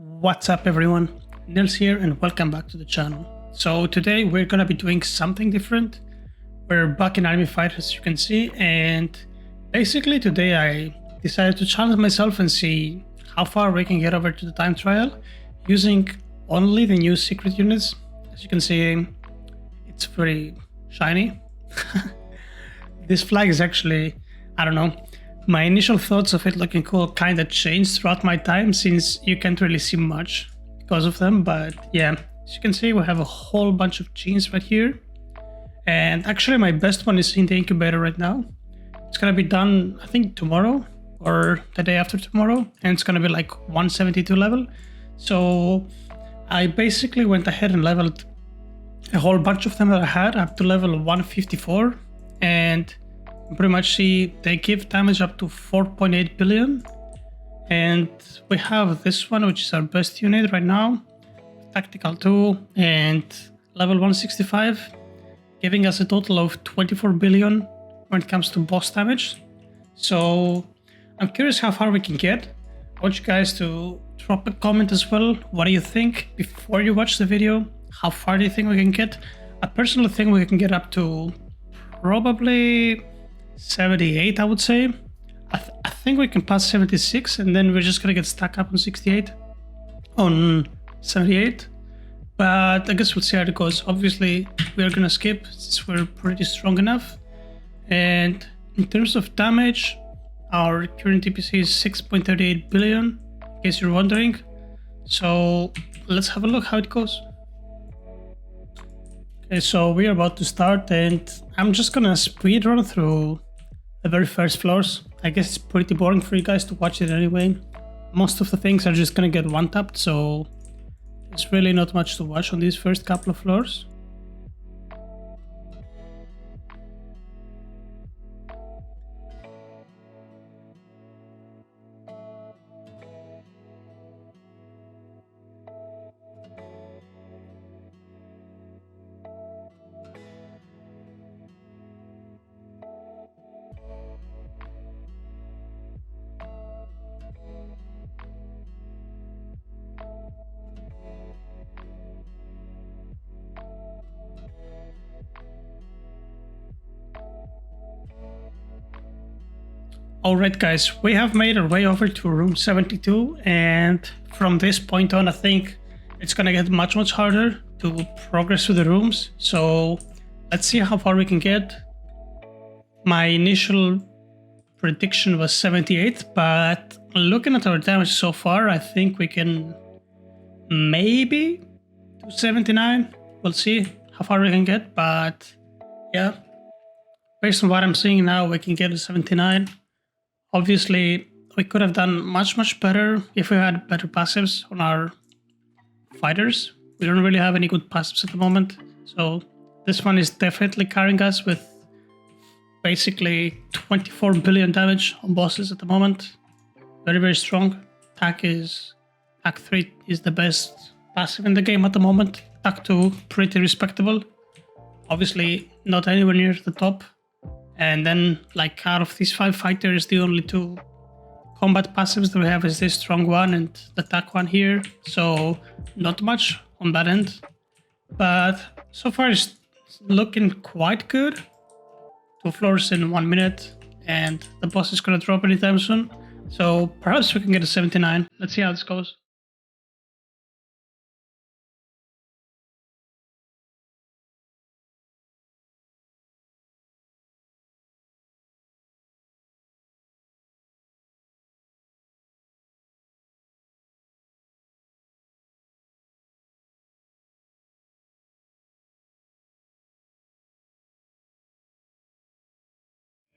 What's up everyone, Nils here and welcome back to the channel. So today we're gonna be doing something different. We're back in Army Fight as you can see, and basically today I decided to challenge myself and see how far we can get over to the time trial using only the new secret units. As you can see, it's very shiny. This flag is actually, I don't know, my initial thoughts of it looking cool kind of changed throughout my time since you can't really see much because of them. But yeah, as you can see, we have a whole bunch of genes right here. And actually my best one is in the incubator right now. It's gonna be done, I think tomorrow or the day after tomorrow. And it's gonna be like 172 level. So I basically went ahead and leveled a whole bunch of them that I had up to level 154. And pretty much see they give damage up to 4.8 billion. And we have this one, which is our best unit right now, tactical 2 and level 165, giving us a total of 24 billion when it comes to boss damage. So I'm curious how far we can get. I want you guys to drop a comment as well. What do you think before you watch the video? How far do you think we can get? I personally think we can get up to probably 78, I would say. I think we can pass 76 and then we're just gonna get stuck up on 68, on 78. But I guess we'll see how it goes. Obviously, we're gonna skip since we're pretty strong enough. And in terms of damage, our current TPC is 6.38 billion, in case you're wondering. So let's have a look how it goes. Okay, so we're about to start and I'm just gonna speed run through the very first floors. I guess it's pretty boring for you guys to watch it anyway. Most of the things are just gonna get one-tapped, so there's really not much to watch on these first couple of floors. Alright guys, we have made our way over to room 72, and from this point on I think it's gonna get much harder to progress through the rooms. So let's see how far we can get. My initial prediction was 78, but looking at our damage so far I think we can maybe do 79. We'll see how far we can get, but yeah, based on what I'm seeing now we can get to 79. Obviously, we could have done much better if we had better passives on our fighters. We don't really have any good passives at the moment. So this one is definitely carrying us with basically 24 billion damage on bosses at the moment. Very strong. Attack 3 is the best passive in the game at the moment. Attack 2, pretty respectable. Obviously, not anywhere near the top. And then, like, out of these 5 fighters, the only 2 combat passives that we have is this strong one and the attack one here. So, not much on that end. But so far, it's looking quite good. 2 floors in 1 minute, and the boss is gonna drop anytime soon. So, perhaps we can get a 79. Let's see how this goes.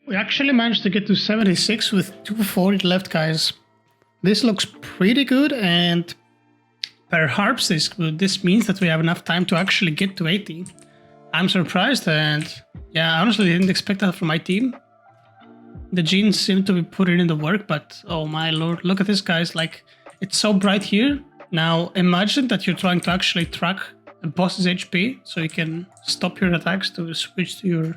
We actually managed to get to 76 with 240 left, guys. This looks pretty good, and perhaps this means that we have enough time to actually get to 80. I'm surprised, and yeah, I honestly didn't expect that from my team. The genes seem to be putting in the work, but oh my lord, look at this, guys. Like, it's so bright here. Now, imagine that you're trying to actually track a boss's HP so you can stop your attacks to switch to your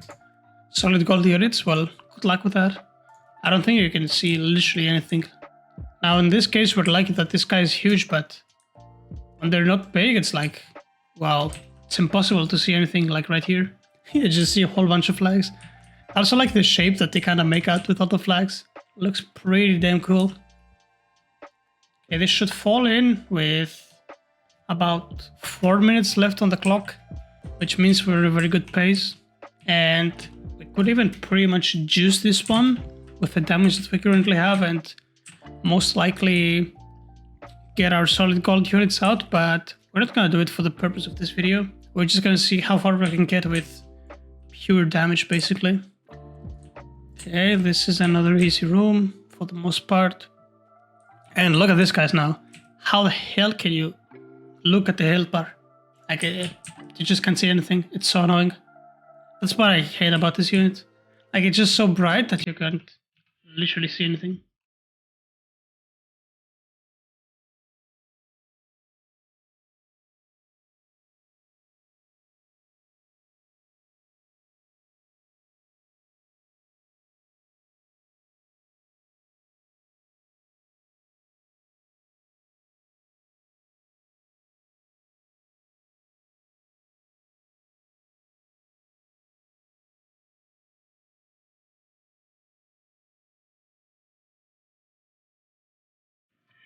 solid gold units. Well, good luck with that. I don't think you can see literally anything. Now in this case we're lucky that this guy is huge, but when they're not big, it's like, wow, it's impossible to see anything like right here. You just see a whole bunch of flags. I also like the shape that they kind of make out with all the flags. Looks pretty damn cool. Okay, this should fall in with about 4 minutes left on the clock, which means we're at a very good pace. And we could even pretty much juice this one with the damage that we currently have and most likely get our solid gold units out, but we're not gonna do it for the purpose of this video. We're just gonna see how far we can get with pure damage, basically. Okay, this is another easy room for the most part. And look at this, guys, now. How the hell can you look at the health bar? Like, you just can't see anything. It's so annoying. That's what I hate about this unit. Like, it's just so bright that you can't literally see anything.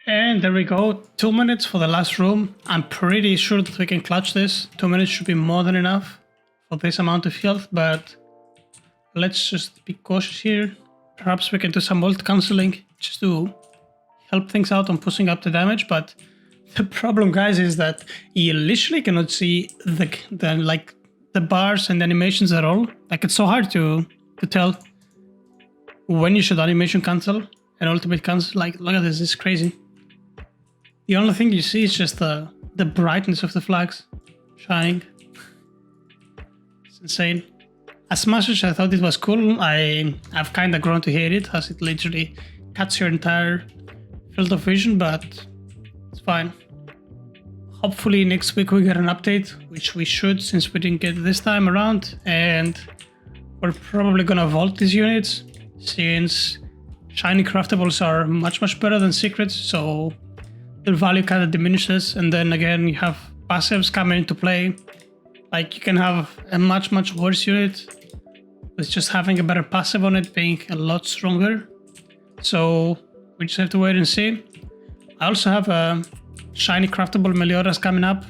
And there we go, 2 minutes for the last room. I'm pretty sure that we can clutch this. 2 minutes should be more than enough for this amount of health, but let's just be cautious here. Perhaps we can do some ult cancelling just to help things out on pushing up the damage, but the problem, guys, is that you literally cannot see the bars and the animations at all. Like, it's so hard to tell when you should animation cancel and ultimate cancel. Like, look at this, it's crazy. The only thing you see is just the brightness of the flags shining. It's insane. As much as I thought it was cool, I've kind of grown to hate it, as it literally cuts your entire field of vision, but it's fine. Hopefully next week we get an update, which we should, since we didn't get it this time around, and we're probably gonna vault these units, since shiny craftables are much better than secrets, so their value kind of diminishes. And then again, you have passives coming into play. Like, you can have a much worse unit with just having a better passive on it being a lot stronger. So we just have to wait and see. I also have a shiny craftable Meliodas coming up.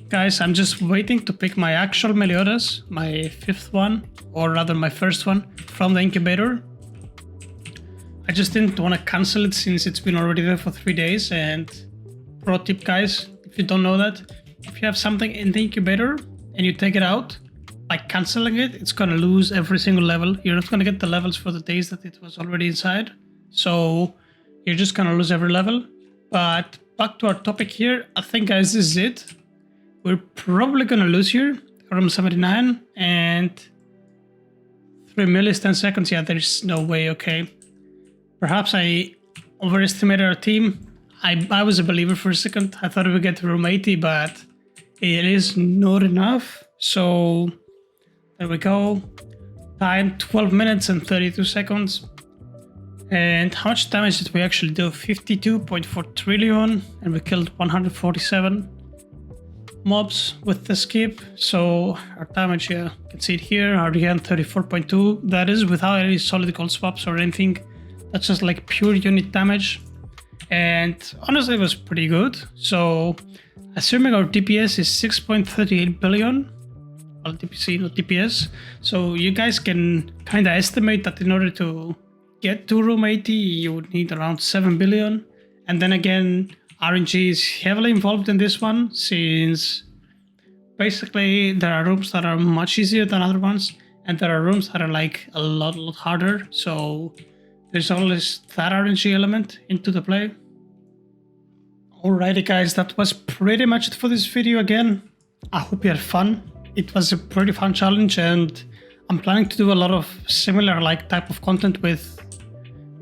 Guys, I'm just waiting to pick my actual Meliodas, my 5th one, or rather my 1st one, from the incubator. I just didn't want to cancel it since it's been already there for 3 days. And pro tip, guys, if you don't know that, if you have something in the incubator and you take it out, by cancelling it, it's gonna lose every single level. You're not gonna get the levels for the days that it was already inside. So you're just gonna lose every level. But back to our topic here, I think, guys, this is it. We're probably gonna lose here, around 79, and 3 millis, 10 seconds. Yeah, there's no way, okay. Perhaps I overestimated our team. I was a believer for a second. I thought we would get to room 80, but it is not enough. So there we go. Time 12 minutes and 32 seconds. And how much damage did we actually do? 52.4 trillion, and we killed 147 mobs with the skip. So our damage, yeah, you can see it here. RDN 34.2. That is without any solid gold swaps or anything. That's just like pure unit damage. And honestly, it was pretty good. So assuming our DPS is 6.38 billion, well, DPC, not DPS. So you guys can kind of estimate that in order to get to room 80, you would need around 7 billion. And then again, RNG is heavily involved in this one, since basically there are rooms that are much easier than other ones, and there are rooms that are like a lot harder. So there's always that RNG element into the play. Alrighty, guys, that was pretty much it for this video again. I hope you had fun. It was a pretty fun challenge, and I'm planning to do a lot of similar type of content with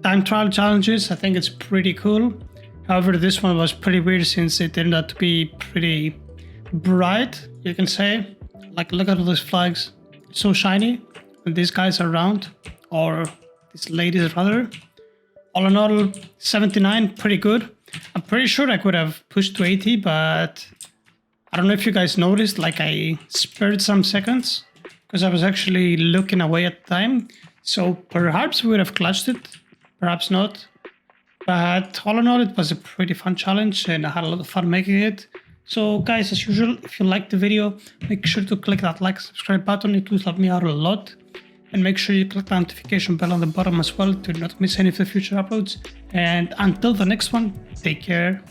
time trial challenges. I think it's pretty cool. However, this one was pretty weird since it turned out to be pretty bright, you can say. Like, look at all those flags. It's so shiny when these guys are around, or these ladies rather. All in all, 79, pretty good. I'm pretty sure I could have pushed to 80, but I don't know if you guys noticed, like I spared some seconds because I was actually looking away at the time. So perhaps we would have clutched it, perhaps not. But all in all, it was a pretty fun challenge and I had a lot of fun making it. So guys, as usual, if you liked the video, make sure to click that like, subscribe button. It will help me out a lot. And make sure you click the notification bell on the bottom as well to not miss any of the future uploads. And until the next one, take care.